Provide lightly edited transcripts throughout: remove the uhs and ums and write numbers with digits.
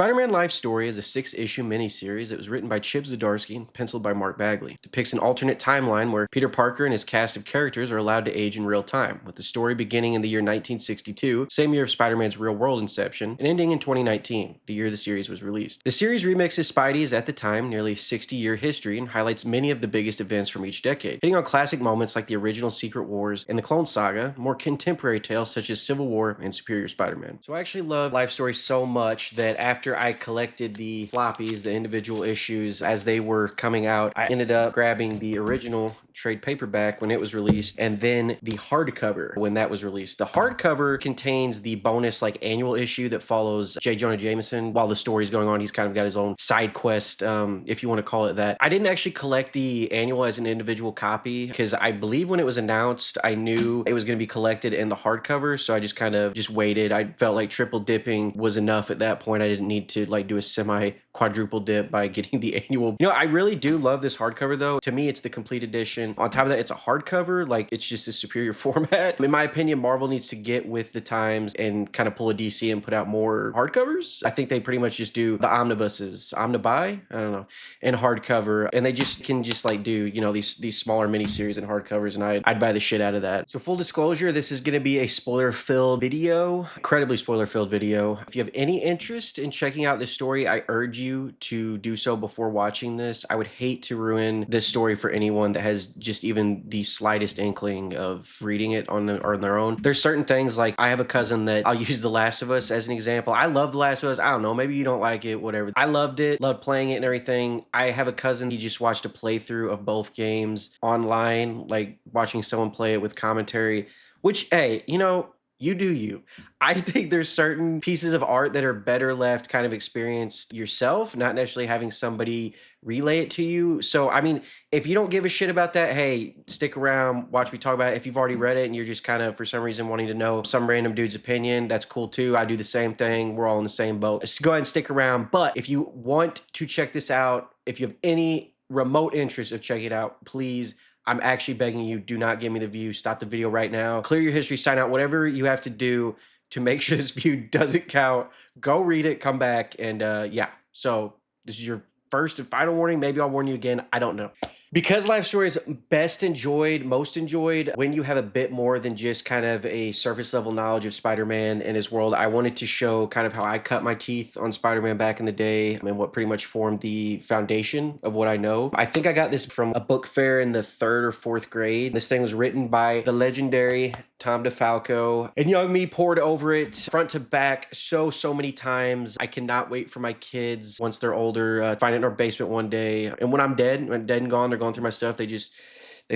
Spider-Man Life Story is a 6-issue miniseries that was written by Chip Zdarsky and penciled by Mark Bagley. It depicts an alternate timeline where Peter Parker and his cast of characters are allowed to age in real time, with the story beginning in the year 1962, same year of Spider-Man's real-world inception, and ending in 2019, the year the series was released. The series remixes Spidey's, at the time, nearly 60-year history and highlights many of the biggest events from each decade, hitting on classic moments like the original Secret Wars and the Clone Saga, more contemporary tales such as Civil War and Superior Spider-Man. So I actually love Life Story so much that after I collected the floppies, the individual issues, as they were coming out, I ended up grabbing the original trade paperback when it was released, and then the hardcover when that was released. The hardcover contains the bonus annual issue that follows J. Jonah Jameson while the story's going on. He's kind of got his own side quest, if you want to call it that. I didn't actually collect the annual as an individual copy because I believe when it was announced, I knew it was going to be collected in the hardcover, so I just kind of waited. I felt like triple dipping was enough at that point. I didn't need to do a semi quadruple dip by getting the annual. I really do love this hardcover though. To me, it's the complete edition. On top of that, it's a hardcover. It's just a superior format. In my opinion, Marvel needs to get with the times and kind of pull a DC and put out more hardcovers. I think they pretty much just do the omnibuses, omnibuy, I don't know, and hardcover, and they just can do these smaller miniseries and hardcovers, and I'd buy the shit out of that. So full disclosure, this is going to be a spoiler-filled video, incredibly spoiler-filled video. If you have any interest in checking out this story, I urge you to do so before watching this. I would hate to ruin this story for anyone that has just even the slightest inkling of reading it on their own. There's certain things, like I have a cousin that, I'll use The Last of Us as an example. I love The Last of Us. I don't know, maybe you don't like it, whatever. I loved it, loved playing it and everything. I have a cousin, he just watched a playthrough of both games online, watching someone play it with commentary, which, hey, you do you. I think there's certain pieces of art that are better left kind of experienced yourself, not necessarily having somebody relay it to you. So, I mean, if you don't give a shit about that, hey, stick around, watch me talk about it. If you've already read it and you're just kind of, for some reason, wanting to know some random dude's opinion, that's cool too. I do the same thing. We're all in the same boat. Just go ahead and stick around. But if you want to check this out, if you have any remote interest of checking it out, please, I'm actually begging you, do not give me the view. Stop the video right now. Clear your history, sign out, whatever you have to do to make sure this view doesn't count. Go read it, come back, and yeah. So this is your first and final warning. Maybe I'll warn you again. I don't know. Because Life Story is best enjoyed, most enjoyed, when you have a bit more than just kind of a surface level knowledge of Spider-Man and his world, I wanted to show kind of how I cut my teeth on Spider-Man back in the day and what pretty much formed the foundation of what I know. I think I got this from a book fair in the 3rd or 4th grade. This thing was written by the legendary Tom DeFalco, and young me poured over it front to back so many times. I cannot wait for my kids, once they're older, find it in our basement one day. And when I'm dead and gone, they're going through my stuff, they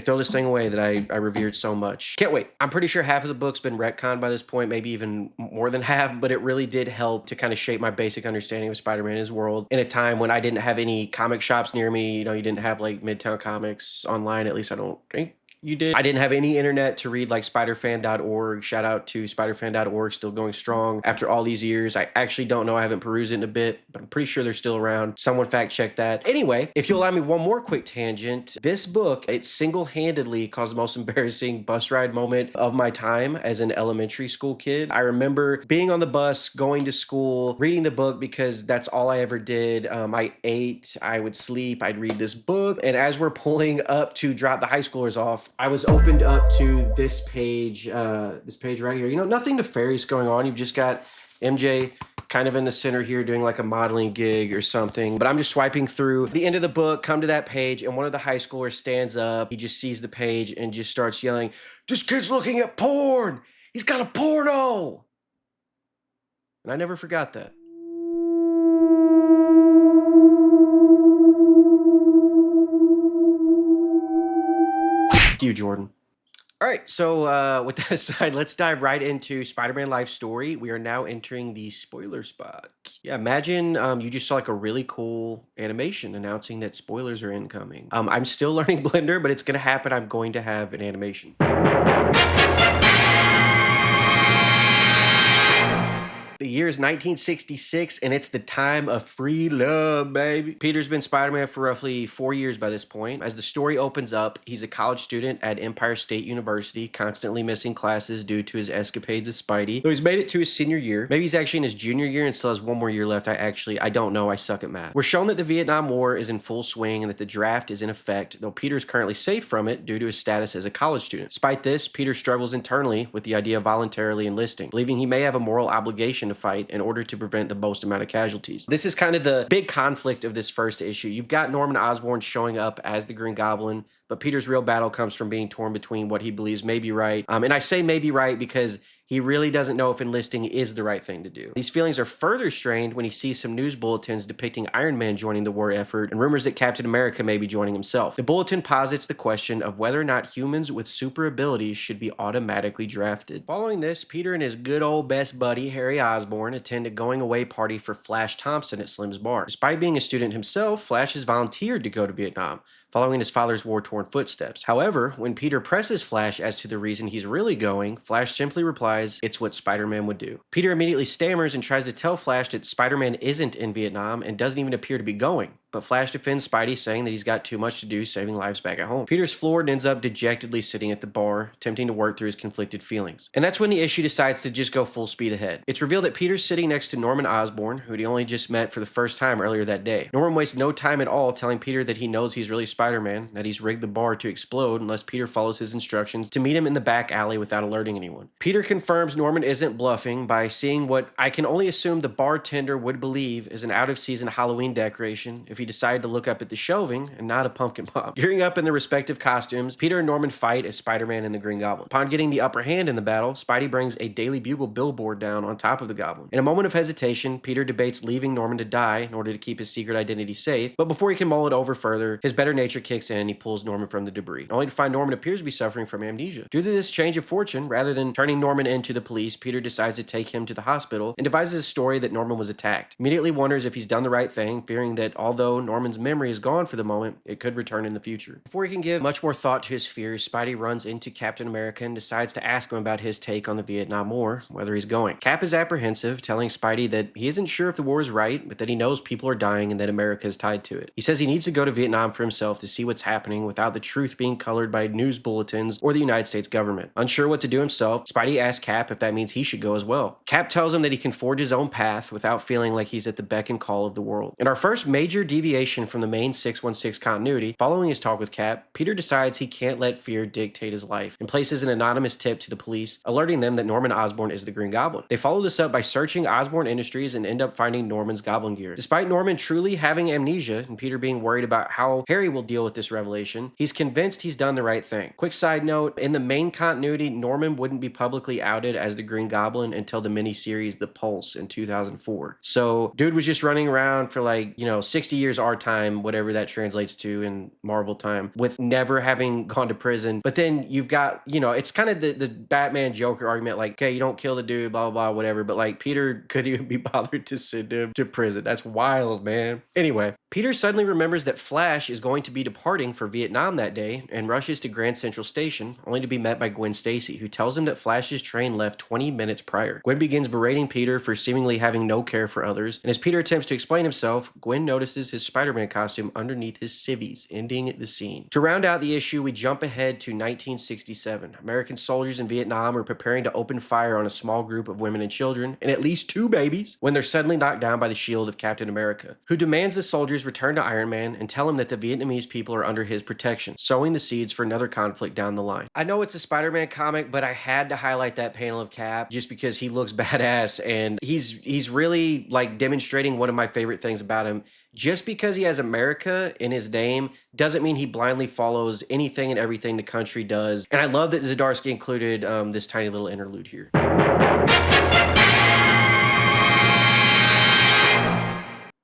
throw this thing away that I revered so much. Can't wait. I'm pretty sure half of the book's been retconned by this point, maybe even more than half, but it really did help to kind of shape my basic understanding of Spider-Man and his world in a time when I didn't have any comic shops near me. You didn't have Midtown Comics online, at least I don't think you did. I didn't have any internet to read spiderfan.org. Shout out to spiderfan.org, still going strong after all these years. I actually don't know. I haven't perused it in a bit, but I'm pretty sure they're still around. Someone fact check that. Anyway, if you'll allow me one more quick tangent, this book, it single-handedly caused the most embarrassing bus ride moment of my time as an elementary school kid. I remember being on the bus, going to school, reading the book because that's all I ever did. I ate, I would sleep, I'd read this book, and as we're pulling up to drop the high schoolers off, I was opened up to this page right here. Nothing nefarious going on. You've just got MJ kind of in the center here doing a modeling gig or something. But I'm just swiping through the end of the book, come to that page, and one of the high schoolers stands up. He just sees the page and just starts yelling, "This kid's looking at porn! He's got a porno!" And I never forgot that. You, Jordan. All right, so with that aside, let's dive right into Spider-Man Life Story. We are now entering the spoiler spot. Yeah, imagine you just saw a really cool animation announcing that spoilers are incoming. I'm still learning Blender, but it's going to happen. I'm going to have an animation. The year is 1966, and it's the time of free love, baby. Peter's been Spider-Man for roughly 4 years by this point. As the story opens up, he's a college student at Empire State University, constantly missing classes due to his escapades of Spidey. So he's made it to his senior year. Maybe he's actually in his junior year and still has one more year left. I don't know. I suck at math. We're shown that the Vietnam War is in full swing and that the draft is in effect, though Peter's currently safe from it due to his status as a college student. Despite this, Peter struggles internally with the idea of voluntarily enlisting, believing he may have a moral obligation to fight in order to prevent the most amount of casualties. This is kind of the big conflict of this first issue. You've got Norman Osborn showing up as the Green Goblin, but Peter's real battle comes from being torn between what he believes may be right. And I say may be right because he really doesn't know if enlisting is the right thing to do. These feelings are further strained when he sees some news bulletins depicting Iron Man joining the war effort and rumors that Captain America may be joining himself. The bulletin posits the question of whether or not humans with super abilities should be automatically drafted. Following this, Peter and his good old best buddy, Harry Osborn, attend a going-away party for Flash Thompson at Slim's bar. Despite being a student himself, Flash has volunteered to go to Vietnam, following his father's war-torn footsteps. However, when Peter presses Flash as to the reason he's really going, Flash simply replies, "It's what Spider-Man would do." Peter immediately stammers and tries to tell Flash that Spider-Man isn't in Vietnam and doesn't even appear to be going. But Flash defends Spidey, saying that he's got too much to do saving lives back at home. Peter's floored and ends up dejectedly sitting at the bar, attempting to work through his conflicted feelings. And that's when the issue decides to just go full speed ahead. It's revealed that Peter's sitting next to Norman Osborn, who he only just met for the first time earlier that day. Norman wastes no time at all telling Peter that he knows he's really Spider-Man, that he's rigged the bar to explode unless Peter follows his instructions to meet him in the back alley without alerting anyone. Peter confirms Norman isn't bluffing by seeing what I can only assume the bartender would believe is an out-of-season Halloween decoration if he decided to look up at the shelving and not a pumpkin bomb. Gearing up in their respective costumes, Peter and Norman fight as Spider-Man and the Green Goblin. Upon getting the upper hand in the battle, Spidey brings a Daily Bugle billboard down on top of the Goblin. In a moment of hesitation, Peter debates leaving Norman to die in order to keep his secret identity safe, but before he can mull it over further, his better nature kicks in and he pulls Norman from the debris, only to find Norman appears to be suffering from amnesia. Due to this change of fortune, rather than turning Norman into the police, Peter decides to take him to the hospital and devises a story that Norman was attacked. Immediately wonders if he's done the right thing, fearing that although Norman's memory is gone for the moment, it could return in the future. Before he can give much more thought to his fears, Spidey runs into Captain America and decides to ask him about his take on the Vietnam War, whether he's going. Cap is apprehensive, telling Spidey that he isn't sure if the war is right, but that he knows people are dying and that America is tied to it. He says he needs to go to Vietnam for himself to see what's happening without the truth being colored by news bulletins or the United States government. Unsure what to do himself, Spidey asks Cap if that means he should go as well. Cap tells him that he can forge his own path without feeling like he's at the beck and call of the world. In our first major deviation from the main 616 continuity, following his talk with Cap, Peter decides he can't let fear dictate his life and places an anonymous tip to the police, alerting them that Norman Osborn is the Green Goblin. They follow this up by searching Osborn Industries and end up finding Norman's Goblin gear. Despite Norman truly having amnesia and Peter being worried about how Harry will deal with this revelation, he's convinced he's done the right thing. Quick side note, in the main continuity, Norman wouldn't be publicly outed as the Green Goblin until the miniseries The Pulse in 2004. So dude was just running around for 60 years our time, whatever that translates to in Marvel time, with never having gone to prison. But then you've got, it's kind of the Batman Joker argument, like, okay, you don't kill the dude, blah, blah, blah, whatever. But Peter couldn't even be bothered to send him to prison. That's wild, man. Anyway, Peter suddenly remembers that Flash is going to be departing for Vietnam that day and rushes to Grand Central Station, only to be met by Gwen Stacy, who tells him that Flash's train left 20 minutes prior. Gwen begins berating Peter for seemingly having no care for others, and as Peter attempts to explain himself, Gwen notices his Spider-Man costume underneath his civvies, ending the scene. To round out the issue, we jump ahead to 1967. American soldiers in Vietnam are preparing to open fire on a small group of women and children, and at least 2 babies, when they're suddenly knocked down by the shield of Captain America, who demands the soldiers return to Iron Man and tell him that the Vietnamese people are under his protection, sowing the seeds for another conflict down the line. I know it's a Spider-Man comic, but I had to highlight that panel of Cap just because he looks badass, and he's really demonstrating one of my favorite things about him. Just because he has America in his name doesn't mean he blindly follows anything and everything the country does. And I love that Zdarsky included this tiny little interlude here.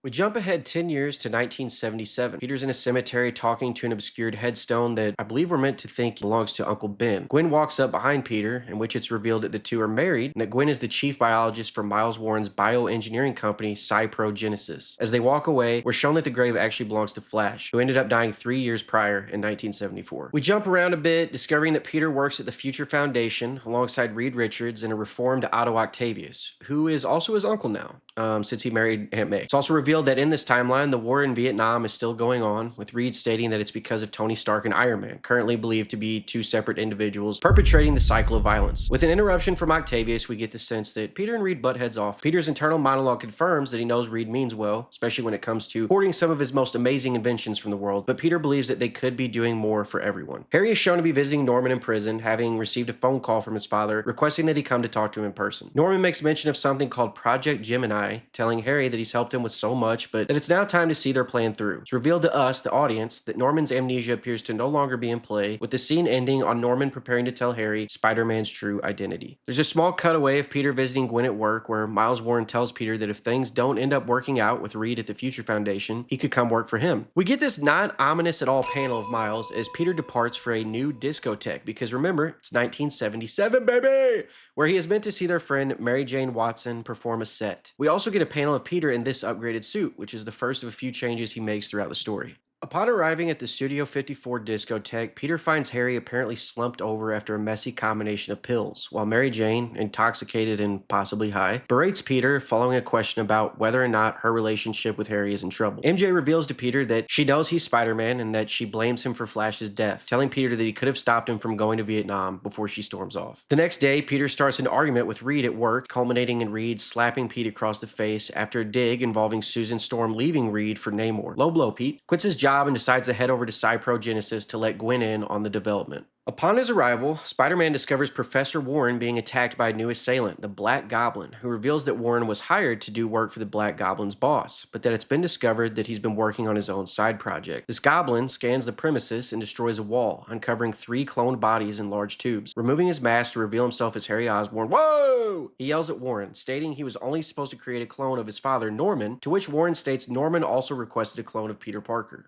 We We jump ahead 10 years to 1977. Peter's in a cemetery talking to an obscured headstone that I believe we're meant to think belongs to Uncle Ben. Gwen walks up behind Peter, in which it's revealed that the two are married and that Gwen is the chief biologist for Miles Warren's bioengineering company, Cyprogenesis. As they walk away, we're shown that the grave actually belongs to Flash, who ended up dying 3 years prior in 1974. We jump around a bit, discovering that Peter works at the Future Foundation alongside Reed Richards and a reformed Otto Octavius, who is also his uncle now, since he married Aunt May. It's also revealed that in this timeline, the war in Vietnam is still going on, with Reed stating that it's because of Tony Stark and Iron Man, currently believed to be two separate individuals perpetrating the cycle of violence. With an interruption from Octavius, we get the sense that Peter and Reed butt heads off. Peter's internal monologue confirms that he knows Reed means well, especially when it comes to hoarding some of his most amazing inventions from the world, but Peter believes that they could be doing more for everyone. Harry is shown to be visiting Norman in prison, having received a phone call from his father requesting that he come to talk to him in person. Norman makes mention of something called Project Gemini, telling Harry that he's helped him with so much, but that it's now time to see their plan through. It's revealed to us, the audience, that Norman's amnesia appears to no longer be in play, with the scene ending on Norman preparing to tell Harry Spider-Man's true identity. There's a small cutaway of Peter visiting Gwen at work, where Miles Warren tells Peter that if things don't end up working out with Reed at the Future Foundation, he could come work for him. We get this not ominous at all panel of Miles as Peter departs for a new discotheque, because remember, it's 1977, baby! Where he is meant to see their friend Mary Jane Watson perform a set. We also get a panel of Peter in this upgraded suit, which is the first of a few changes he makes throughout the story. Upon arriving at the Studio 54 discotheque, Peter finds Harry apparently slumped over after a messy combination of pills, while Mary Jane, intoxicated and possibly high, berates Peter following a question about whether or not her relationship with Harry is in trouble. MJ reveals to Peter that she knows he's Spider-Man and that she blames him for Flash's death, telling Peter that he could have stopped him from going to Vietnam before she storms off. The next day, Peter starts an argument with Reed at work, culminating in Reed slapping Pete across the face after a dig involving Susan Storm leaving Reed for Namor. Low blow, Pete quits his job and decides to head over to Cyprogenesis to let Gwen in on the development. Upon his arrival, Spider-Man discovers Professor Warren being attacked by a new assailant, the Black Goblin, who reveals that Warren was hired to do work for the Black Goblin's boss, but that it's been discovered that he's been working on his own side project. This goblin scans the premises and destroys a wall, uncovering 3 cloned bodies in large tubes. Removing his mask to reveal himself as Harry Osborn, whoa! He yells at Warren, stating he was only supposed to create a clone of his father, Norman, to which Warren states Norman also requested a clone of Peter Parker.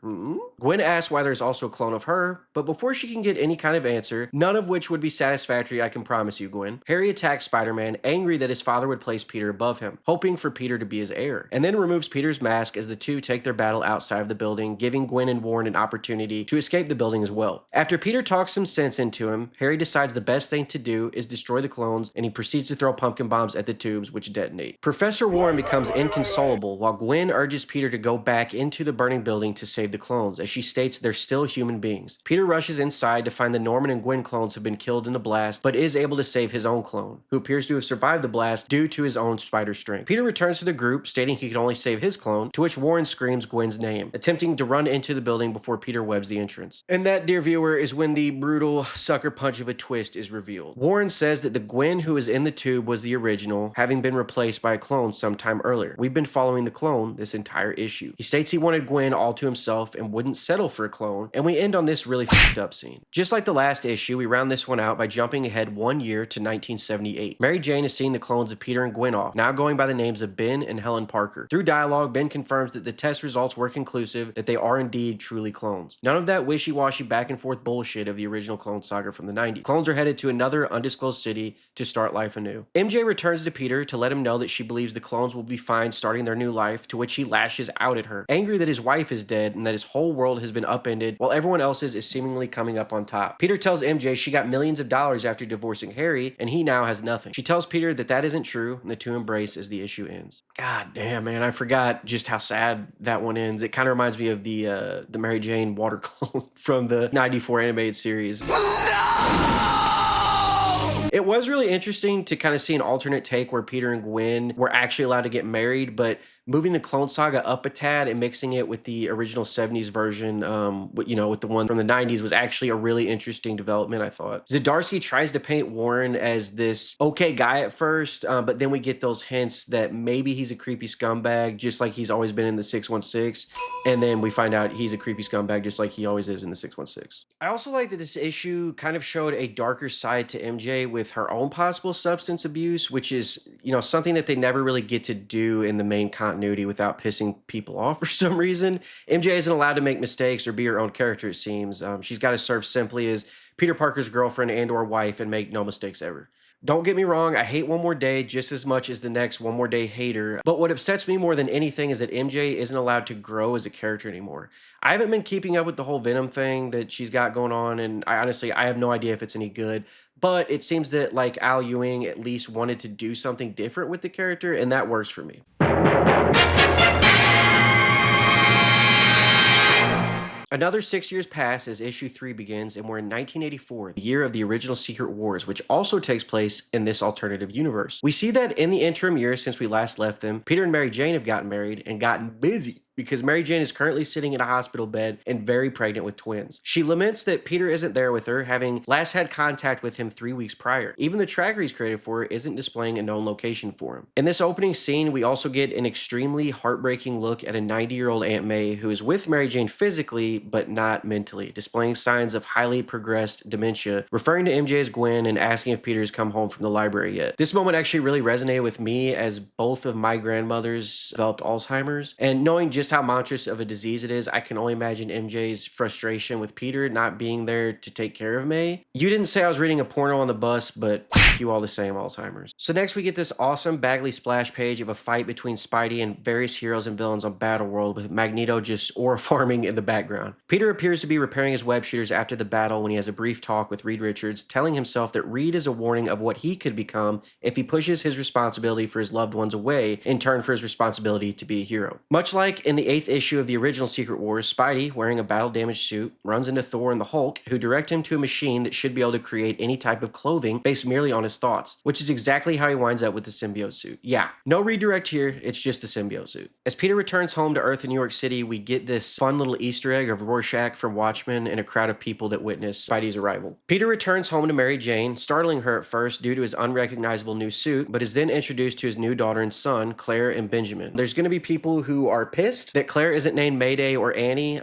Gwen asks why there's also a clone of her, but before she can get any kind of answer, none of which would be satisfactory, I can promise you, Gwen, Harry attacks Spider-Man, angry that his father would place Peter above him, hoping for Peter to be his heir, and then removes Peter's mask as the two take their battle outside of the building, giving Gwen and Warren an opportunity to escape the building as well. After Peter talks some sense into him, Harry decides the best thing to do is destroy the clones, and he proceeds to throw pumpkin bombs at the tubes, which detonate. Professor Warren becomes inconsolable, while Gwen urges Peter to go back into the burning building to save the clones, as she states they're still human beings. Peter rushes inside to find the Norman and Gwen clones have been killed in the blast, but is able to save his own clone, who appears to have survived the blast due to his own spider strength. Peter returns to the group, stating he could only save his clone, to which Warren screams Gwen's name, attempting to run into the building before Peter webs the entrance. And that, dear viewer, is when the brutal sucker punch of a twist is revealed. Warren says that the Gwen who is in the tube was the original, having been replaced by a clone sometime earlier. We've been following the clone this entire issue. He states he wanted Gwen all to himself and wouldn't settle for a clone, and we end on this really fucked up scene. Just like the last issue, we round this one out by jumping ahead 1 year to 1978. Mary Jane is seeing the clones of Peter and Gwen off, now going by the names of Ben and Helen Parker. Through dialogue, Ben confirms that the test results were conclusive, that they are indeed truly clones. None of that wishy-washy back and forth bullshit of the original Clone Saga from the 90s. Clones are headed to another undisclosed city to start life anew. MJ returns to Peter to let him know that she believes the clones will be fine starting their new life, to which he lashes out at her, angry that his wife is dead and that his whole world has been upended while everyone else's is seemingly coming up on top. Peter tells MJ she got millions of dollars after divorcing Harry, and he now has nothing. She tells Peter that that isn't true, and the two embrace as the issue ends. God damn, man, I forgot just how sad that one ends. It kind of reminds me of the Mary Jane water clone from the 94 animated series. It was really interesting to kind of see an alternate take where Peter and Gwen were actually allowed to get married, but moving the Clone Saga up a tad and mixing it with the original 70s version, with the one from the 90s was actually a really interesting development, I thought. Zdarsky tries to paint Warren as this okay guy at first, but then we get those hints that maybe he's a creepy scumbag, just like he's always been in the 616, and then we find out he's a creepy scumbag just like he always is in the 616. I also like that this issue kind of showed a darker side to MJ with her own possible substance abuse, which is, something that they never really get to do in the main content continuity without pissing people off for some reason. MJ isn't allowed to make mistakes or be her own character, it seems. She's got to serve simply as Peter Parker's girlfriend and/or wife and make no mistakes ever. Don't get me wrong, I hate One More Day just as much as the next One More Day hater, but what upsets me more than anything is that MJ isn't allowed to grow as a character anymore. I haven't been keeping up with the whole Venom thing that she's got going on, and I have no idea if it's any good, but it seems that like Al Ewing at least wanted to do something different with the character, and that works for me. Another 6 years pass as issue 3 begins, and we're in 1984, the year of the original Secret Wars, which also takes place in this alternative universe. We see that in the interim years since we last left them, Peter and Mary Jane have gotten married and gotten busy, because Mary Jane is currently sitting in a hospital bed and very pregnant with twins. She laments that Peter isn't there with her, having last had contact with him 3 weeks prior. Even the tracker he's created for her isn't displaying a known location for him. In this opening scene, we also get an extremely heartbreaking look at a 90-year-old Aunt May who is with Mary Jane physically, but not mentally, displaying signs of highly progressed dementia, referring to MJ as Gwen and asking if Peter's come home from the library yet. This moment actually really resonated with me, as both of my grandmothers developed Alzheimer's, and knowing just how monstrous of a disease it is, I can only imagine MJ's frustration with Peter not being there to take care of May. You didn't say I was reading a porno on the bus, but you all the same, Alzheimer's. So next we get this awesome Bagley splash page of a fight between Spidey and various heroes and villains on Battleworld, with Magneto just aura farming in the background. Peter appears to be repairing his web shooters after the battle when he has a brief talk with Reed Richards, telling himself that Reed is a warning of what he could become if he pushes his responsibility for his loved ones away in turn for his responsibility to be a hero. Much like in the 8th issue of the original Secret Wars, Spidey, wearing a battle-damaged suit, runs into Thor and the Hulk, who direct him to a machine that should be able to create any type of clothing based merely on his thoughts, which is exactly how he winds up with the symbiote suit. Yeah, no redirect here, it's just the symbiote suit. As Peter returns home to Earth in New York City, we get this fun little Easter egg of Rorschach from Watchmen and a crowd of people that witness Spidey's arrival. Peter returns home to Mary Jane, startling her at first due to his unrecognizable new suit, but is then introduced to his new daughter and son, Claire and Benjamin. There's going to be people who are pissed that Claire isn't named Mayday or Annie.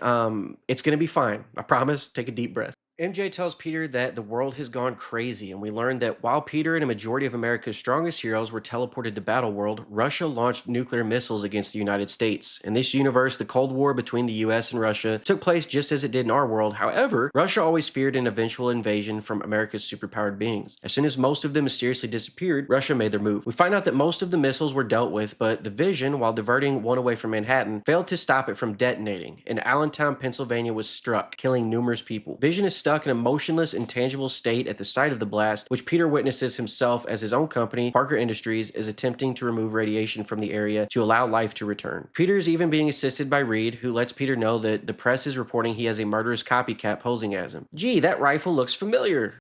It's going to be fine. I promise. Take a deep breath. MJ tells Peter that the world has gone crazy, and we learn that while Peter and a majority of America's strongest heroes were teleported to Battleworld, Russia launched nuclear missiles against the United States. In this universe, the Cold War between the US and Russia took place just as it did in our world. However, Russia always feared an eventual invasion from America's superpowered beings. As soon as most of them mysteriously disappeared, Russia made their move. We find out that most of the missiles were dealt with, but the Vision, while diverting one away from Manhattan, failed to stop it from detonating, and Allentown, Pennsylvania was struck, killing numerous people. Vision is stuck in a motionless, intangible state at the site of the blast, which Peter witnesses himself as his own company, Parker Industries, is attempting to remove radiation from the area to allow life to return. Peter is even being assisted by Reed, who lets Peter know that the press is reporting he has a murderous copycat posing as him. Gee, that rifle looks familiar.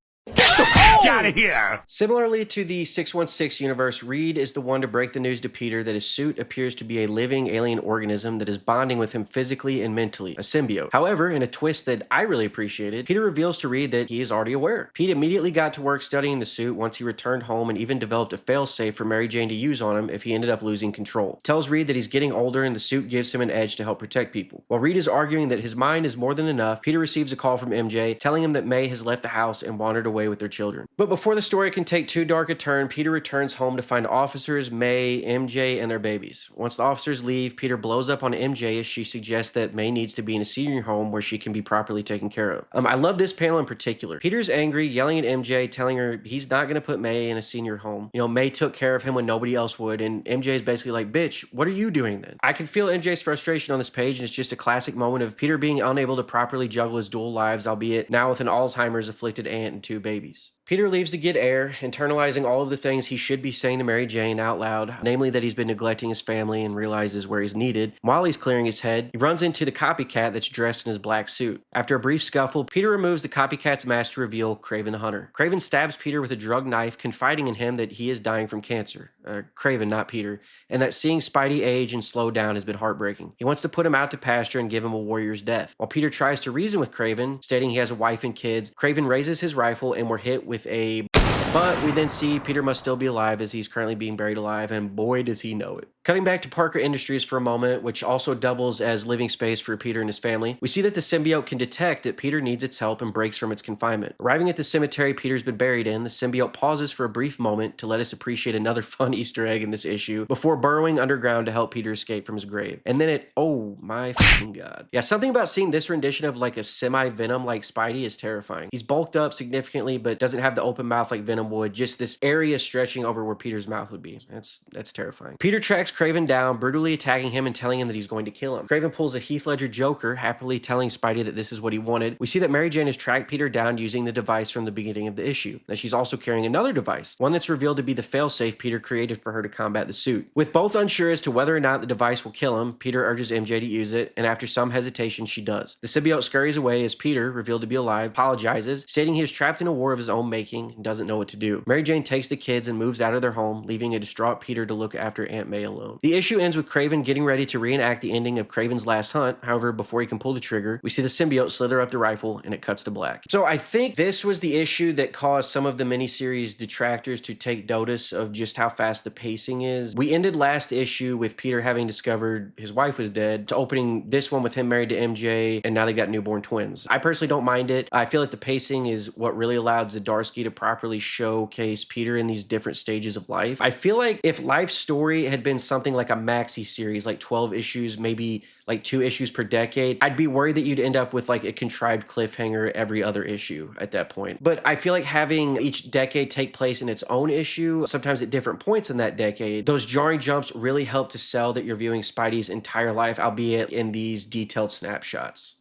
Get out of here! Similarly to the 616 universe, Reed is the one to break the news to Peter that his suit appears to be a living alien organism that is bonding with him physically and mentally, a symbiote. However, in a twist that I really appreciated, Peter reveals to Reed that he is already aware. Pete immediately got to work studying the suit once he returned home, and even developed a failsafe for Mary Jane to use on him if he ended up losing control. Tells Reed that he's getting older and the suit gives him an edge to help protect people. While Reed is arguing that his mind is more than enough, Peter receives a call from MJ telling him that May has left the house and wandered away with their children. But before the story can take too dark a turn, Peter returns home to find officers, May, MJ, and their babies. Once the officers leave, Peter blows up on MJ as she suggests that May needs to be in a senior home where she can be properly taken care of. I love this panel in particular. Peter's angry, yelling at MJ, telling her he's not going to put May in a senior home. You know, May took care of him when nobody else would, and MJ is basically like, bitch, what are you doing then? I can feel MJ's frustration on this page, and it's just a classic moment of Peter being unable to properly juggle his dual lives, albeit now with an Alzheimer's afflicted aunt and 2 babies. Peter leaves to get air, internalizing all of the things he should be saying to Mary Jane out loud, namely that he's been neglecting his family and realizes where he's needed. While he's clearing his head, he runs into the copycat that's dressed in his black suit. After a brief scuffle, Peter removes the copycat's mask to reveal Kraven the Hunter. Kraven stabs Peter with a drug knife, confiding in him that he is dying from cancer. Kraven, not Peter, and that seeing Spidey age and slow down has been heartbreaking. He wants to put him out to pasture and give him a warrior's death. While Peter tries to reason with Kraven, stating he has a wife and kids, Kraven raises his rifle and we're hit with a... But we then see Peter must still be alive as he's currently being buried alive, and boy does he know it. Cutting back to Parker Industries for a moment, which also doubles as living space for Peter and his family, we see that the symbiote can detect that Peter needs its help and breaks from its confinement. Arriving at the cemetery Peter's been buried in, the symbiote pauses for a brief moment to let us appreciate another fun Easter egg in this issue before burrowing underground to help Peter escape from his grave. And then oh my fucking god. Yeah, something about seeing this rendition of like a semi-Venom like Spidey is terrifying. He's bulked up significantly, but doesn't have the open mouth like Venom would, just this area stretching over where Peter's mouth would be. That's terrifying. Peter tracks Kraven down, brutally attacking him and telling him that he's going to kill him. Kraven pulls a Heath Ledger Joker, happily telling Spidey that this is what he wanted. We see that Mary Jane has tracked Peter down using the device from the beginning of the issue. Now she's also carrying another device, one that's revealed to be the failsafe Peter created for her to combat the suit. With both unsure as to whether or not the device will kill him, Peter urges MJ to use it, and after some hesitation, she does. The symbiote scurries away as Peter, revealed to be alive, apologizes, stating he is trapped in a war of his own making and doesn't know what to do. Mary Jane takes the kids and moves out of their home, leaving a distraught Peter to look after Aunt May alone. The issue ends with Kraven getting ready to reenact the ending of Kraven's Last Hunt. However, before he can pull the trigger, we see the symbiote slither up the rifle and it cuts to black. So I think this was the issue that caused some of the miniseries detractors to take notice of just how fast the pacing is. We ended last issue with Peter having discovered his wife was dead, to opening this one with him married to MJ, and now they got newborn twins. I personally don't mind it. I feel like the pacing is what really allowed Zdarsky to properly showcase Peter in these different stages of life. I feel like if Life's story had been something like a maxi series, like 12 issues, maybe like 2 issues per decade, I'd be worried that you'd end up with like a contrived cliffhanger every other issue at that point. But I feel like having each decade take place in its own issue, sometimes at different points in that decade, those jarring jumps really help to sell that you're viewing Spidey's entire life, albeit in these detailed snapshots.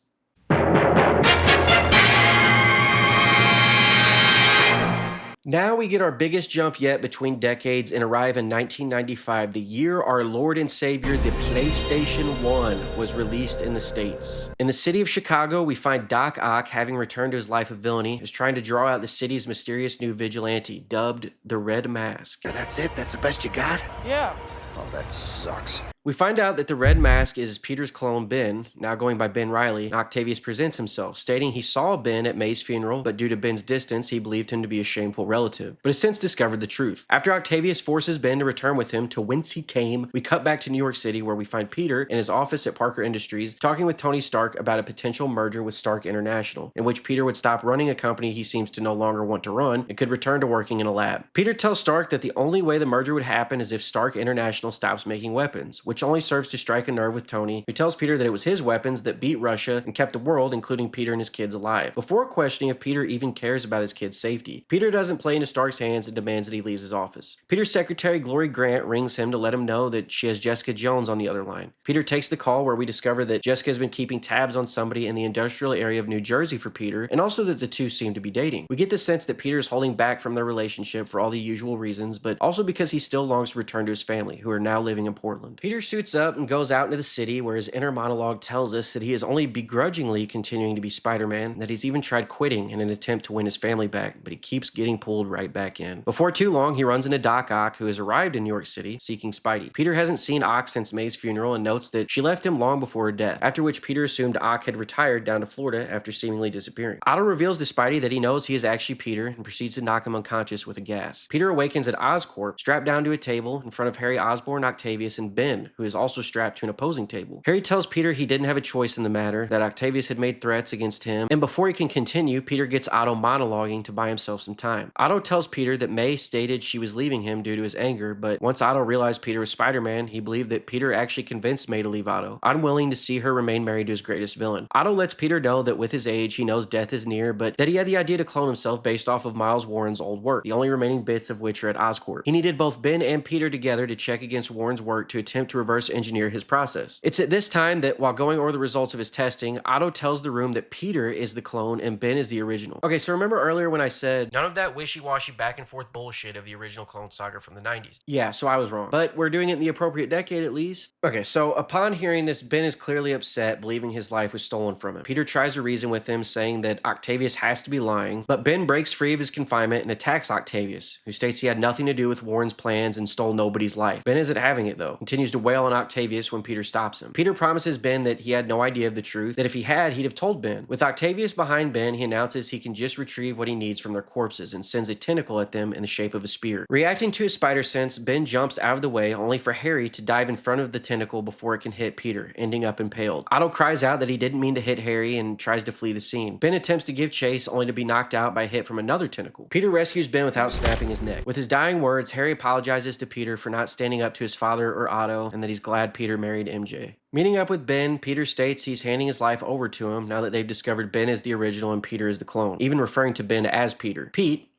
Now we get our biggest jump yet between decades and arrive in 1995, the year our Lord and Savior, the PlayStation 1, was released in the States. In the city of Chicago, we find Doc Ock, having returned to his life of villainy, is trying to draw out the city's mysterious new vigilante, dubbed the Red Mask. That's it? That's the best you got? Yeah. Oh, that sucks. We find out that the Red Mask is Peter's clone Ben, now going by Ben Riley. Octavius presents himself, stating he saw Ben at May's funeral, but due to Ben's distance, he believed him to be a shameful relative, but has since discovered the truth. After Octavius forces Ben to return with him to whence he came, we cut back to New York City, where we find Peter in his office at Parker Industries, talking with Tony Stark about a potential merger with Stark International, in which Peter would stop running a company he seems to no longer want to run and could return to working in a lab. Peter tells Stark that the only way the merger would happen is if Stark International stops making weapons, which only serves to strike a nerve with Tony, who tells Peter that it was his weapons that beat Russia and kept the world, including Peter and his kids, alive, before questioning if Peter even cares about his kids' safety. Peter doesn't play into Stark's hands and demands that he leaves his office. Peter's secretary, Glory Grant, rings him to let him know that she has Jessica Jones on the other line. Peter takes the call, where we discover that Jessica has been keeping tabs on somebody in the industrial area of New Jersey for Peter, and also that the two seem to be dating. We get the sense that Peter is holding back from their relationship for all the usual reasons, but also because he still longs to return to his family, who are now living in Portland. Peter suits up and goes out into the city, where his inner monologue tells us that he is only begrudgingly continuing to be Spider-Man, and that he's even tried quitting in an attempt to win his family back, but he keeps getting pulled right back in. Before too long, he runs into Doc Ock, who has arrived in New York City seeking Spidey. Peter hasn't seen Ock since May's funeral and notes that she left him long before her death, after which Peter assumed Ock had retired down to Florida after seemingly disappearing. Otto reveals to Spidey that he knows he is actually Peter and proceeds to knock him unconscious with a gas. Peter awakens at Oscorp, strapped down to a table in front of Harry Osborn, Octavius, and Ben, who is also strapped to an opposing table. Harry tells Peter he didn't have a choice in the matter, that Octavius had made threats against him, and before he can continue, Peter gets Otto monologuing to buy himself some time. Otto tells Peter that May stated she was leaving him due to his anger, but once Otto realized Peter was Spider-Man, he believed that Peter actually convinced May to leave Otto, unwilling to see her remain married to his greatest villain. Otto lets Peter know that with his age, he knows death is near, but that he had the idea to clone himself based off of Miles Warren's old work, the only remaining bits of which are at Oscorp. He needed both Ben and Peter together to check against Warren's work to attempt to reverse engineer his process. It's at this time that, while going over the results of his testing, Otto tells the room that Peter is the clone and Ben is the original. Okay, so remember earlier when I said none of that wishy-washy back and forth bullshit of the original Clone Saga from the 90s? Yeah, so I was wrong. But we're doing it in the appropriate decade at least. Okay, so upon hearing this, Ben is clearly upset, believing his life was stolen from him. Peter tries to reason with him, saying that Octavius has to be lying, but Ben breaks free of his confinement and attacks Octavius, who states he had nothing to do with Warren's plans and stole nobody's life. Ben isn't having it though, continues to wail on Octavius when Peter stops him. Peter promises Ben that he had no idea of the truth, that if he had, he'd have told Ben. With Octavius behind Ben, he announces he can just retrieve what he needs from their corpses and sends a tentacle at them in the shape of a spear. Reacting to his spider sense, Ben jumps out of the way, only for Harry to dive in front of the tentacle before it can hit Peter, ending up impaled. Otto cries out that he didn't mean to hit Harry and tries to flee the scene. Ben attempts to give chase, only to be knocked out by a hit from another tentacle. Peter rescues Ben without snapping his neck. With his dying words, Harry apologizes to Peter for not standing up to his father or Otto, and that he's glad Peter married MJ. Meeting up with Ben, Peter states he's handing his life over to him now that they've discovered Ben is the original and Peter is the clone, even referring to Ben as Peter. Pete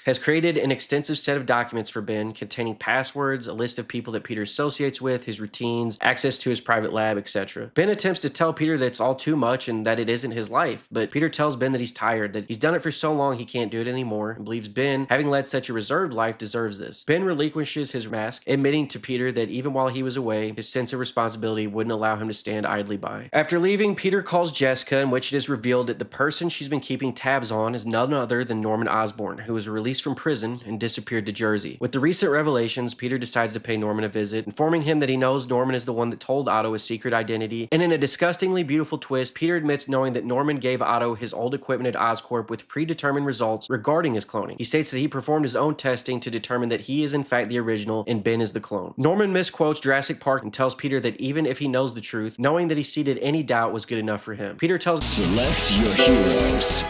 has created an extensive set of documents for Ben containing passwords, a list of people that Peter associates with, his routines, access to his private lab, etc. Ben attempts to tell Peter that it's all too much and that it isn't his life, but Peter tells Ben that he's tired, that he's done it for so long he can't do it anymore, and believes Ben, having led such a reserved life, deserves this. Ben relinquishes his mask, admitting to Peter that even while he was away, his sense of responsibility wouldn't allow him to stand idly by. After leaving, Peter calls Jessica, in which it is revealed that the person she's been keeping tabs on is none other than Norman Osborn, who was released from prison and disappeared to Jersey. With the recent revelations, Peter decides to pay Norman a visit, informing him that he knows Norman is the one that told Otto his secret identity, and in a disgustingly beautiful twist, Peter admits knowing that Norman gave Otto his old equipment at Oscorp with predetermined results regarding his cloning. He states that he performed his own testing to determine that he is in fact the original and Ben is the clone. Norman misquotes Jurassic Park and tells Peter that even if he knows the truth, knowing that he seeded any doubt was good enough for him. Peter tells Select your heroes.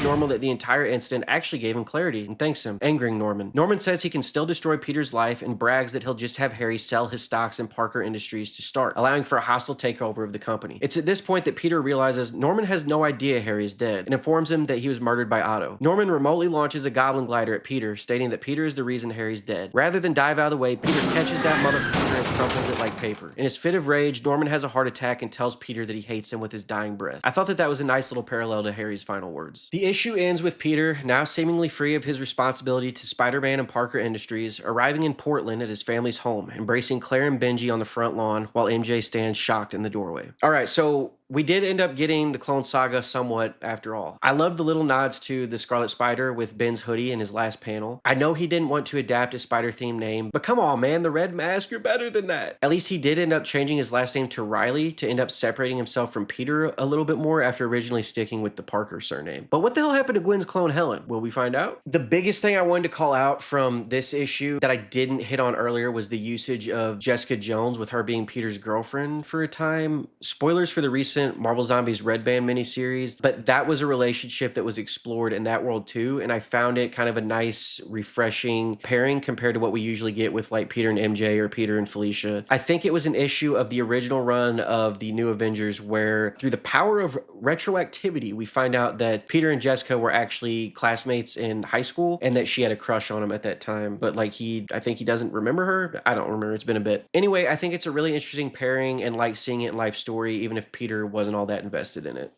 Norman that the entire incident actually gave him clarity and thanks him, angering Norman. Norman says he can still destroy Peter's life and brags that he'll just have Harry sell his stocks in Parker Industries to start, allowing for a hostile takeover of the company. It's at this point that Peter realizes Norman has no idea Harry is dead and informs him that he was murdered by Otto. Norman remotely launches a goblin glider at Peter, stating that Peter is the reason Harry's dead. Rather than dive out of the way, Peter catches that motherfucker and crumples it like paper. In his fit of rage, Norman has a heart attack and tells Peter that he hates him with his dying breath. I thought that was a nice little parallel to Harry's final words. The issue ends with Peter, now seemingly free of his responsibility to Spider-Man and Parker Industries, arriving in Portland at his family's home, embracing Claire and Benji on the front lawn while MJ stands shocked in the doorway. Alright, so we did end up getting the Clone Saga somewhat after all. I love the little nods to the Scarlet Spider with Ben's hoodie in his last panel. I know he didn't want to adapt his spider-themed name, but come on man, the red mask, you're better than that. At least he did end up changing his last name to Riley to end up separating himself from Peter a little bit more after originally sticking with the Parker surname. But what the hell happened to Gwen's clone Helen? Will we find out? The biggest thing I wanted to call out from this issue that I didn't hit on earlier was the usage of Jessica Jones with her being Peter's girlfriend for a time. Spoilers for the recent Marvel Zombies Red Band miniseries, but that was a relationship that was explored in that world too, and I found it kind of a nice, refreshing pairing compared to what we usually get with like Peter and MJ or Peter and Felicia. I think it was an issue of the original run of the New Avengers where through the power of retroactivity, we find out that Peter and Jessica were actually classmates in high school and that she had a crush on him at that time, but like I think he doesn't remember her. I don't remember, it's been a bit. Anyway, I think it's a really interesting pairing and like seeing it in life story, even if Peter wasn't all that invested in it.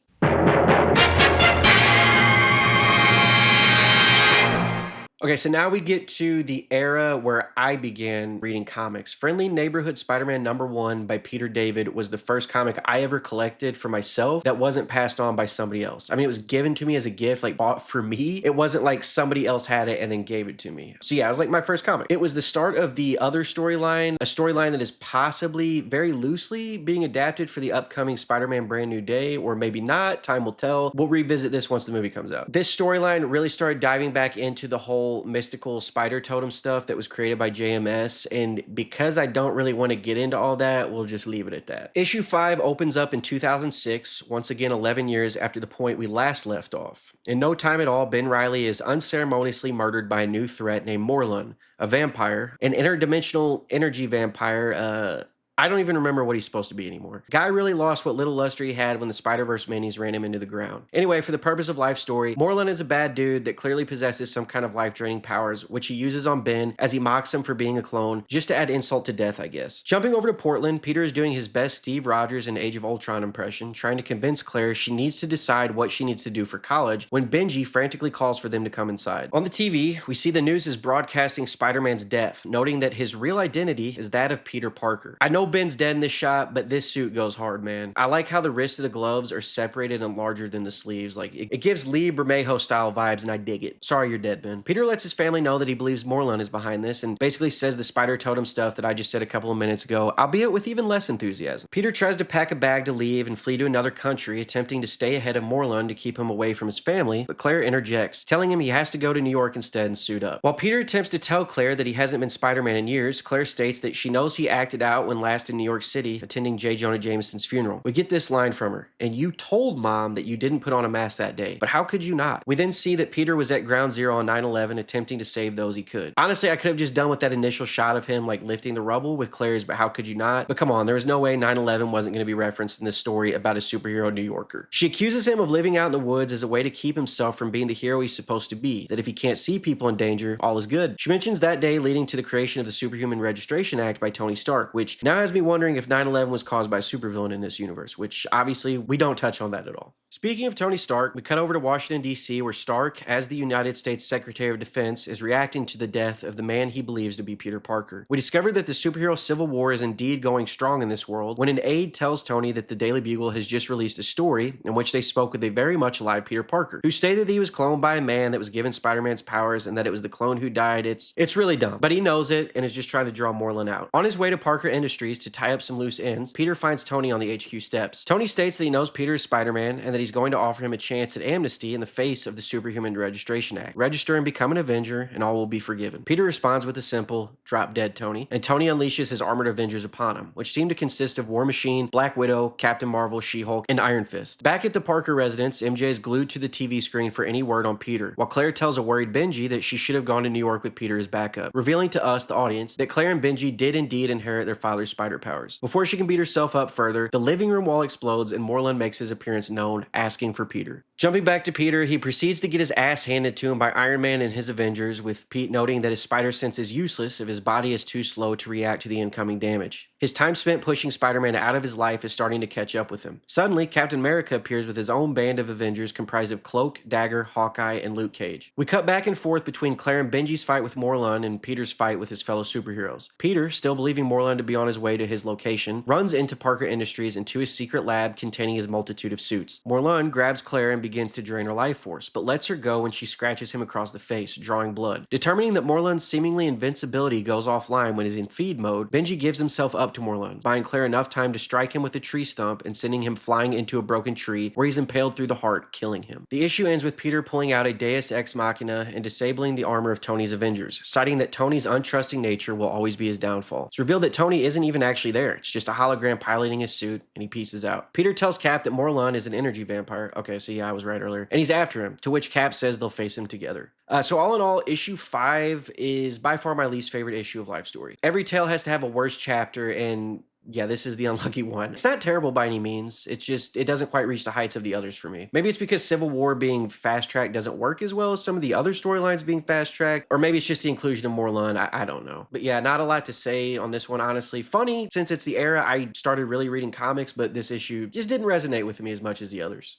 Okay, so now we get to the era where I began reading comics. Friendly Neighborhood Spider-Man #1 by Peter David was the first comic I ever collected for myself that wasn't passed on by somebody else. I mean, it was given to me as a gift, like bought for me. It wasn't like somebody else had it and then gave it to me. So yeah, it was like my first comic. It was the start of the other storyline, a storyline that is possibly very loosely being adapted for the upcoming Spider-Man Brand New Day, or maybe not, time will tell. We'll revisit this once the movie comes out. This storyline really started diving back into the whole mystical spider totem stuff that was created by JMS, and because I don't really want to get into all that, we'll just leave it at that. Issue 5 opens up in 2006, once again 11 years after the point we last left off. In no time at all, Ben Reilly is unceremoniously murdered by a new threat named Morlun, a vampire, an interdimensional energy vampire. I don't even remember what he's supposed to be anymore. Guy really lost what little luster he had when the Spider-Verse minis ran him into the ground. Anyway, for the purpose of life story, Morlun is a bad dude that clearly possesses some kind of life-draining powers, which he uses on Ben as he mocks him for being a clone, just to add insult to death, I guess. Jumping over to Portland, Peter is doing his best Steve Rogers in Age of Ultron impression, trying to convince Claire she needs to decide what she needs to do for college, when Benji frantically calls for them to come inside. On the TV, we see the news is broadcasting Spider-Man's death, noting that his real identity is that of Peter Parker. I know Ben's dead in this shot, but this suit goes hard, man. I like how the wrists of the gloves are separated and larger than the sleeves. Like, it gives Lee Bermejo style vibes, and I dig it. Sorry you're dead, Ben. Peter lets his family know that he believes Morlun is behind this, and basically says the spider totem stuff that I just said a couple of minutes ago, albeit with even less enthusiasm. Peter tries to pack a bag to leave and flee to another country, attempting to stay ahead of Morlun to keep him away from his family, but Claire interjects, telling him he has to go to New York instead and suit up. While Peter attempts to tell Claire that he hasn't been Spider-Man in years, Claire states that she knows he acted out when last in New York City, attending J. Jonah Jameson's funeral. We get this line from her, "And you told Mom that you didn't put on a mask that day, but how could you not?" We then see that Peter was at Ground Zero on 9/11 attempting to save those he could. Honestly, I could have just done with that initial shot of him like lifting the rubble with Claire's "but how could you not?" But come on, there was no way 9/11 wasn't going to be referenced in this story about a superhero New Yorker. She accuses him of living out in the woods as a way to keep himself from being the hero he's supposed to be, that if he can't see people in danger, all is good. She mentions that day leading to the creation of the Superhuman Registration Act by Tony Stark, which now has me wondering if 9/11 was caused by a supervillain in this universe, which obviously we don't touch on that at all. Speaking of Tony Stark, we cut over to Washington, D.C., where Stark, as the United States Secretary of Defense, is reacting to the death of the man he believes to be Peter Parker. We discover that the superhero civil war is indeed going strong in this world when an aide tells Tony that the Daily Bugle has just released a story in which they spoke with a very much alive Peter Parker, who stated that he was cloned by a man that was given Spider-Man's powers and that it was the clone who died. It's really dumb, but he knows it and is just trying to draw Morlun out. On his way to Parker Industries to tie up some loose ends, Peter finds Tony on the HQ steps. Tony states that he knows Peter is Spider-Man and that he's going to offer him a chance at amnesty in the face of the Superhuman Registration Act. Register and become an Avenger, and all will be forgiven. Peter responds with a simple, "Drop dead, Tony," and Tony unleashes his armored Avengers upon him, which seem to consist of War Machine, Black Widow, Captain Marvel, She-Hulk, and Iron Fist. Back at the Parker residence, MJ is glued to the TV screen for any word on Peter, while Claire tells a worried Benji that she should have gone to New York with Peter as backup, revealing to us, the audience, that Claire and Benji did indeed inherit their father's spider powers. Before she can beat herself up further, the living room wall explodes and Morlun makes his appearance known, asking for Peter. Jumping back to Peter, he proceeds to get his ass handed to him by Iron Man and his Avengers, with Pete noting that his spider sense is useless if his body is too slow to react to the incoming damage. His time spent pushing Spider-Man out of his life is starting to catch up with him. Suddenly, Captain America appears with his own band of Avengers comprised of Cloak, Dagger, Hawkeye, and Luke Cage. We cut back and forth between Claire and Benji's fight with Morlun and Peter's fight with his fellow superheroes. Peter, still believing Morlun to be on his way to his location, runs into Parker Industries and to his secret lab containing his multitude of suits. Morlun grabs Claire and begins to drain her life force, but lets her go when she scratches him across the face, drawing blood. Determining that Morlun's seemingly invincibility goes offline when he's in feed mode, Benji gives himself up to Morlun, buying Claire enough time to strike him with a tree stump and sending him flying into a broken tree where he's impaled through the heart, killing him. The issue ends with Peter pulling out a Deus Ex Machina and disabling the armor of Tony's Avengers, citing that Tony's untrusting nature will always be his downfall. It's revealed that Tony isn't even actually there, it's just a hologram piloting his suit, and he pieces out. Peter tells Cap that Morlun is an energy vampire. Okay, so yeah, I was right earlier. And he's after him, to which Cap says they'll face him together. So all in all, issue 5 is by far my least favorite issue of Life Story. Every tale has to have a worst chapter, and yeah, this is the unlucky one. It's not terrible by any means. It's just, it doesn't quite reach the heights of the others for me. Maybe it's because Civil War being fast-tracked doesn't work as well as some of the other storylines being fast-tracked, or maybe it's just the inclusion of Morlun. I don't know. But yeah, not a lot to say on this one, honestly. Funny, since it's the era I started really reading comics, but this issue just didn't resonate with me as much as the others.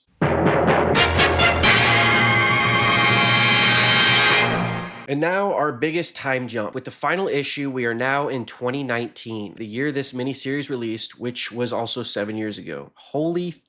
And now our biggest time jump. With the final issue, we are now in 2019, the year this miniseries released, which was also 7 years ago. Holy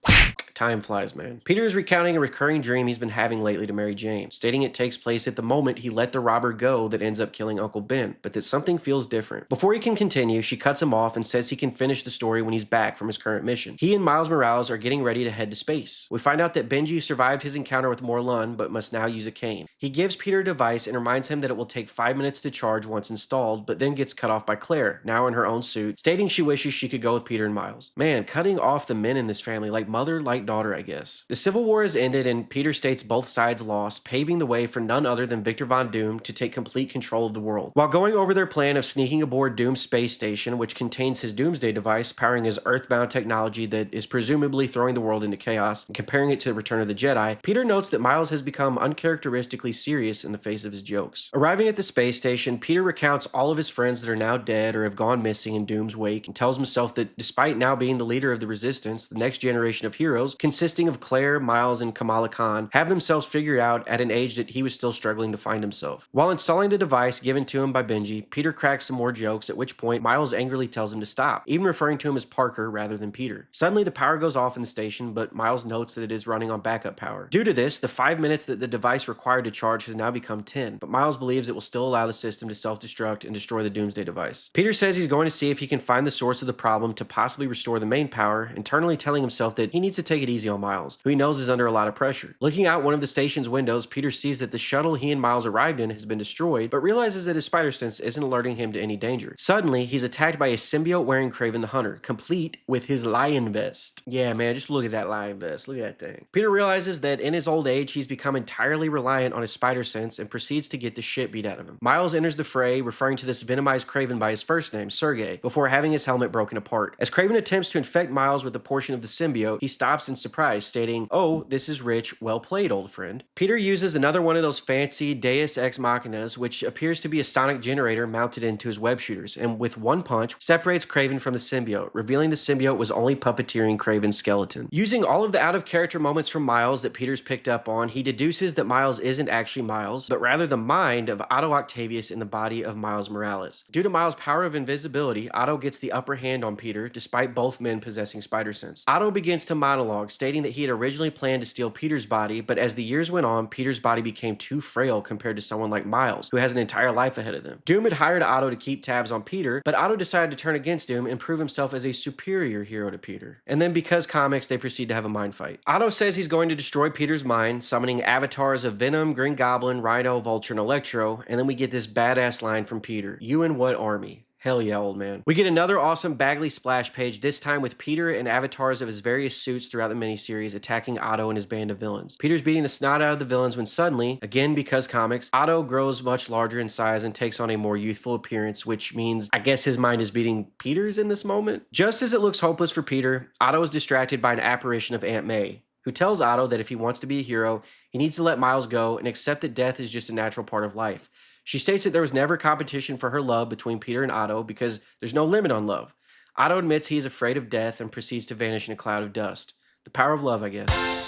time flies, man. Peter is recounting a recurring dream he's been having lately to Mary Jane, stating it takes place at the moment he let the robber go that ends up killing Uncle Ben, but that something feels different. Before he can continue, she cuts him off and says he can finish the story when he's back from his current mission. He and Miles Morales are getting ready to head to space. We find out that Benji survived his encounter with Morlun, but must now use a cane. He gives Peter a device and reminds him that it will take 5 minutes to charge once installed, but then gets cut off by Claire, now in her own suit, stating she wishes she could go with Peter and Miles. Man, cutting off the men in this family, like mother, like daughter, I guess. The Civil War has ended and Peter states both sides lost, paving the way for none other than Victor Von Doom to take complete control of the world. While going over their plan of sneaking aboard Doom's space station, which contains his Doomsday device powering his earthbound technology that is presumably throwing the world into chaos, and comparing it to Return of the Jedi, Peter notes that Miles has become uncharacteristically serious in the face of his jokes. Arriving at the space station, Peter recounts all of his friends that are now dead or have gone missing in Doom's wake, and tells himself that despite now being the leader of the Resistance, the next generation of heroes consisting of Claire, Miles, and Kamala Khan, have themselves figured out at an age that he was still struggling to find himself. While installing the device given to him by Benji, Peter cracks some more jokes, at which point Miles angrily tells him to stop, even referring to him as Parker rather than Peter. Suddenly the power goes off in the station, but Miles notes that it is running on backup power. Due to this, the 5 minutes that the device required to charge has now become 10, but Miles believes it will still allow the system to self-destruct and destroy the Doomsday device. Peter says he's going to see if he can find the source of the problem to possibly restore the main power, internally telling himself that he needs to take it easy on Miles, who he knows is under a lot of pressure. Looking out one of the station's windows, Peter sees that the shuttle he and Miles arrived in has been destroyed, but realizes that his spider sense isn't alerting him to any danger. Suddenly, he's attacked by a symbiote wearing Kraven the Hunter, complete with his lion vest. Yeah, man, just look at that lion vest. Look at that thing. Peter realizes that in his old age, he's become entirely reliant on his spider sense and proceeds to get the shit beat out of him. Miles enters the fray, referring to this venomized Kraven by his first name, Sergey, before having his helmet broken apart. As Kraven attempts to infect Miles with a portion of the symbiote, he stops in surprise, stating, "Oh, this is rich, well played, old friend." Peter uses another one of those fancy Deus Ex Machinas, which appears to be a sonic generator mounted into his web shooters, and with one punch, separates Kraven from the symbiote, revealing the symbiote was only puppeteering Kraven's skeleton. Using all of the out-of-character moments from Miles that Peter's picked up on, he deduces that Miles isn't actually Miles, but rather the mind of Otto Octavius in the body of Miles Morales. Due to Miles' power of invisibility, Otto gets the upper hand on Peter, despite both men possessing spider sense. Otto begins to monologue, stating that he had originally planned to steal Peter's body, but as the years went on, Peter's body became too frail compared to someone like Miles, who has an entire life ahead of them. Doom had hired Otto to keep tabs on Peter, but Otto decided to turn against Doom and prove himself as a superior hero to Peter. And then because comics, they proceed to have a mind fight. Otto says he's going to destroy Peter's mind, summoning avatars of Venom, Green Goblin, Rhino, Vulture, and Electro, and then we get this badass line from Peter: "You in what army?" Hell yeah, old man. We get another awesome Bagley splash page, this time with Peter and avatars of his various suits throughout the miniseries attacking Otto and his band of villains. Peter's beating the snot out of the villains when suddenly, again because comics, Otto grows much larger in size and takes on a more youthful appearance, which means I guess his mind is beating Peter's in this moment. Just as it looks hopeless for Peter, Otto is distracted by an apparition of Aunt May, who tells Otto that if he wants to be a hero, he needs to let Miles go and accept that death is just a natural part of life. She states that there was never competition for her love between Peter and Otto because there's no limit on love. Otto admits he is afraid of death and proceeds to vanish in a cloud of dust. The power of love, I guess.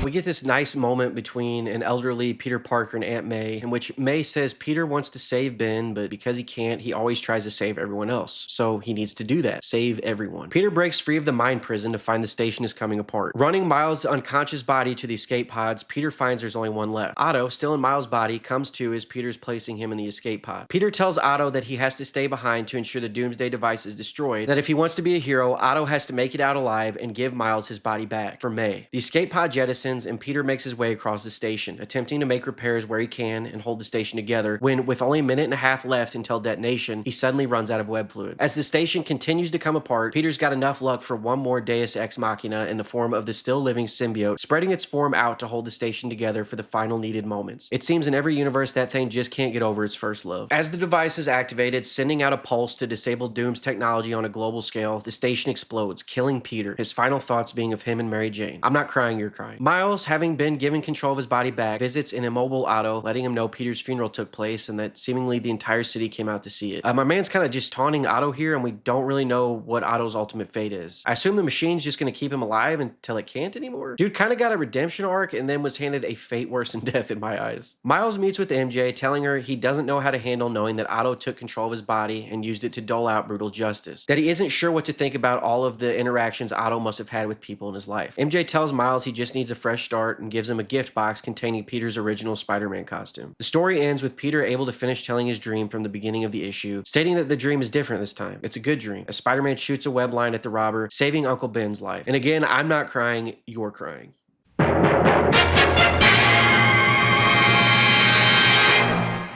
We get this nice moment between an elderly Peter Parker and Aunt May, in which May says Peter wants to save Ben, but because he can't, he always tries to save everyone else. So he needs to do that, save everyone. Peter breaks free of the mind prison to find the station is coming apart. Running Miles' unconscious body to the escape pods, Peter finds there's only one left. Otto, still in Miles' body, comes to as Peter's placing him in the escape pod. Peter tells Otto that he has to stay behind to ensure the Doomsday device is destroyed, that if he wants to be a hero, Otto has to make it out alive and give Miles his body back for May. The escape pod jettisons and Peter makes his way across the station, attempting to make repairs where he can and hold the station together, when with only a minute and a half left until detonation, he suddenly runs out of web fluid. As the station continues to come apart, Peter's got enough luck for one more Deus Ex Machina in the form of the still living symbiote, spreading its form out to hold the station together for the final needed moments. It seems in every universe that thing just can't get over its first love. As the device is activated, sending out a pulse to disable Doom's technology on a global scale, the station explodes, killing Peter, his final thoughts being of him and Mary Jane. "I'm not crying, you're crying." Miles, having been given control of his body back, visits an immobile Otto, letting him know Peter's funeral took place and that seemingly the entire city came out to see it. My man's kind of just taunting Otto here, and we don't really know what Otto's ultimate fate is. I assume the machine's just going to keep him alive until it can't anymore? Dude kind of got a redemption arc and then was handed a fate worse than death in my eyes. Miles meets with MJ, telling her he doesn't know how to handle knowing that Otto took control of his body and used it to dole out brutal justice, that he isn't sure what to think about all of the interactions Otto must have had with people in his life. MJ tells Miles he just needs a fresh start and gives him a gift box containing Peter's original Spider-Man costume. The story ends with Peter able to finish telling his dream from the beginning of the issue, stating that the dream is different this time. It's a good dream, as Spider-Man shoots a web line at the robber, saving Uncle Ben's life. And again, I'm not crying, you're crying.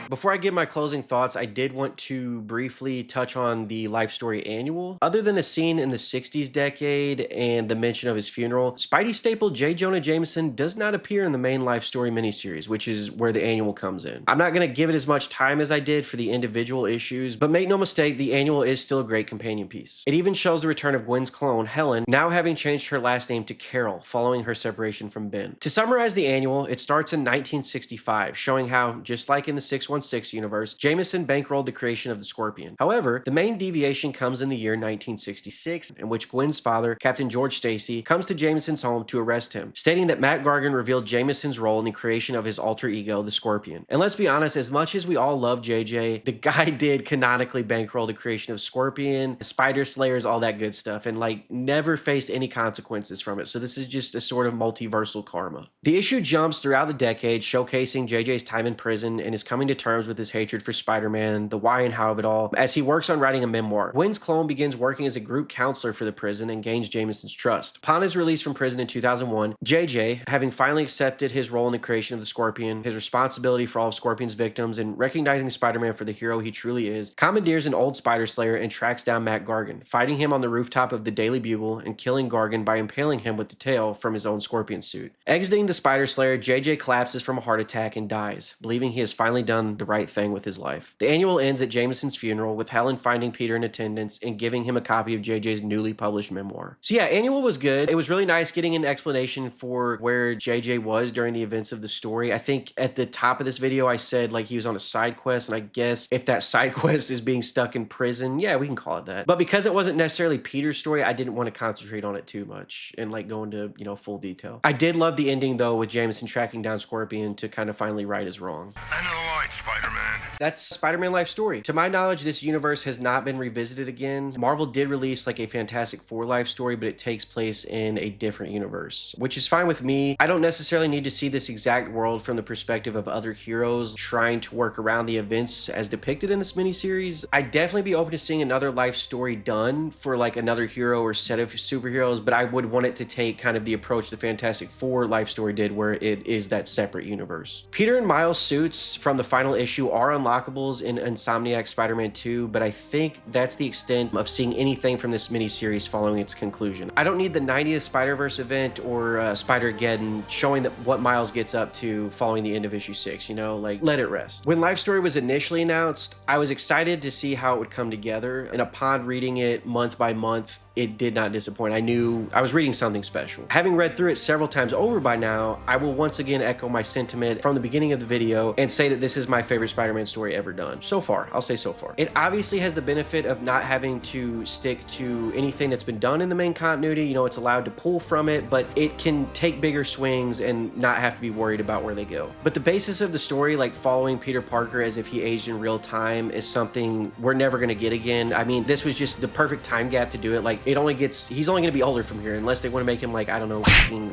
Before I give my closing thoughts, I did want to briefly touch on the Life Story Annual. Other than a scene in the 60s decade and the mention of his funeral, Spidey staple J. Jonah Jameson does not appear in the main Life Story miniseries, which is where the Annual comes in. I'm not going to give it as much time as I did for the individual issues, but make no mistake, the Annual is still a great companion piece. It even shows the return of Gwen's clone, Helen, now having changed her last name to Carol, following her separation from Ben. To summarize the Annual, it starts in 1965, showing how, just like in the 616 616 universe, Jameson bankrolled the creation of the Scorpion. However, the main deviation comes in the year 1966, in which Gwen's father, Captain George Stacy, comes to Jameson's home to arrest him, stating that Matt Gargan revealed Jameson's role in the creation of his alter ego, the Scorpion. And let's be honest, as much as we all love JJ, the guy did canonically bankroll the creation of Scorpion, Spider Slayers, all that good stuff, and like never faced any consequences from it. So this is just a sort of multiversal karma. The issue jumps throughout the decade, showcasing JJ's time in prison and his coming to terms with his hatred for Spider-Man, the why and how of it all, as he works on writing a memoir. Gwen's clone begins working as a group counselor for the prison and gains Jameson's trust. Upon his release from prison in 2001, JJ, having finally accepted his role in the creation of the Scorpion, his responsibility for all of Scorpion's victims, and recognizing Spider-Man for the hero he truly is, commandeers an old Spider Slayer and tracks down Matt Gargan, fighting him on the rooftop of the Daily Bugle and killing Gargan by impaling him with the tail from his own Scorpion suit. Exiting the Spider Slayer, JJ collapses from a heart attack and dies, believing he has finally done the right thing with his life. The annual ends at Jameson's funeral, with Helen finding Peter in attendance and giving him a copy of JJ's newly published memoir. So yeah, annual was good. It was really nice getting an explanation for where JJ was during the events of the story. I think at the top of this video I said like he was on a side quest, and I guess if that side quest is being stuck in prison, yeah, we can call it that. But because it wasn't necessarily Peter's story, I didn't want to concentrate on it too much and like go into, you know, full detail. I did love the ending though, with Jameson tracking down Scorpion to kind of finally right his wrong. End of the line, Spider-Man. That's Spider-Man life story. To my knowledge, this universe has not been revisited again. Marvel did release like a Fantastic Four life story, but it takes place in a different universe, which is fine with me. I don't necessarily need to see this exact world from the perspective of other heroes trying to work around the events as depicted in this miniseries. I'd definitely be open to seeing another life story done for like another hero or set of superheroes, but I would want it to take kind of the approach the Fantastic Four life story did, where it is that separate universe. Peter and Miles' suits from the final issue are unlockables in Insomniac's Spider-Man 2, but I think that's the extent of seeing anything from this miniseries following its conclusion. I don't need the 90th Spider-Verse event or Spider-Geddon showing that what Miles gets up to following the end of issue 6, you know, like let it rest. When Life Story was initially announced, I was excited to see how it would come together, and upon reading it month by month, it did not disappoint. I knew I was reading something special. Having read through it several times over by now, I will once again echo my sentiment from the beginning of the video and say that this is my favorite Spider-Man story ever done. So far, I'll say so far. It obviously has the benefit of not having to stick to anything that's been done in the main continuity. You know, it's allowed to pull from it, but it can take bigger swings and not have to be worried about where they go. But the basis of the story, like following Peter Parker as if he aged in real time, is something we're never gonna get again. I mean, this was just the perfect time gap to do it. Like, he's only gonna be older from here, unless they want to make him like, I don't know,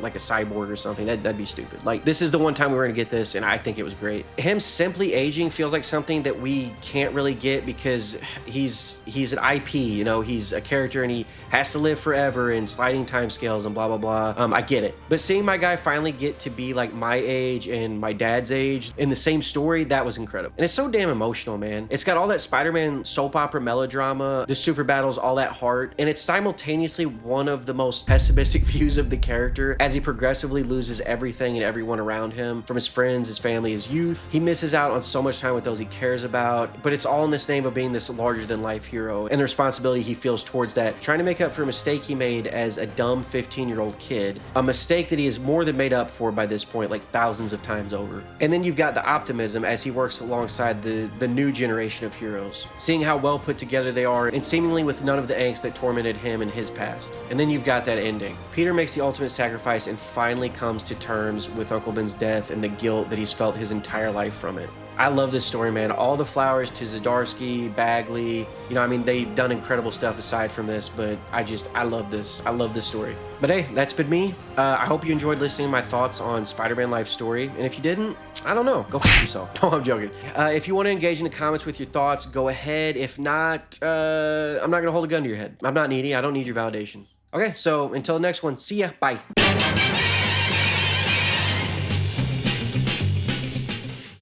like a cyborg or something. That'd be stupid. Like, this is the one time we were gonna get this, and I think it was great. Him simply aging feels like something that we can't really get because he's an IP, you know, he's a character and he has to live forever and sliding time scales and blah blah blah. I get it, but seeing my guy finally get to be like my age and my dad's age in the same story, that was incredible. And it's so damn emotional, man. It's got all that Spider-Man soap opera melodrama, the super battles, all that heart, and it's simultaneously one of the most pessimistic views of the character as he progressively loses everything and everyone around him, from his friends, his family, his youth. He misses out on so much time with those he cares about, but it's all in this name of being this larger than life hero and the responsibility he feels towards that, trying to make up for a mistake he made as a dumb 15-year-old kid, a mistake that he has more than made up for by this point, like thousands of times over. And then you've got the optimism as he works alongside the new generation of heroes, seeing how well put together they are and seemingly with none of the angst that tormented him in his past. And then you've got that ending. Peter makes the ultimate sacrifice and finally comes to terms with Uncle Ben's death and the guilt that he's felt his entire life from it. I love this story, man. All the flowers to Zdarsky, Bagley, you know, I mean, they've done incredible stuff aside from this, but I love this. I love this story. But hey, that's been me. I hope you enjoyed listening to my thoughts on Spider-Man life story. And if you didn't, I don't know, go f yourself. No, I'm joking. If you want to engage in the comments with your thoughts, go ahead. If not, I'm not gonna hold a gun to your head. I'm not needy. I don't need your validation. Okay, so until the next one, see ya. Bye.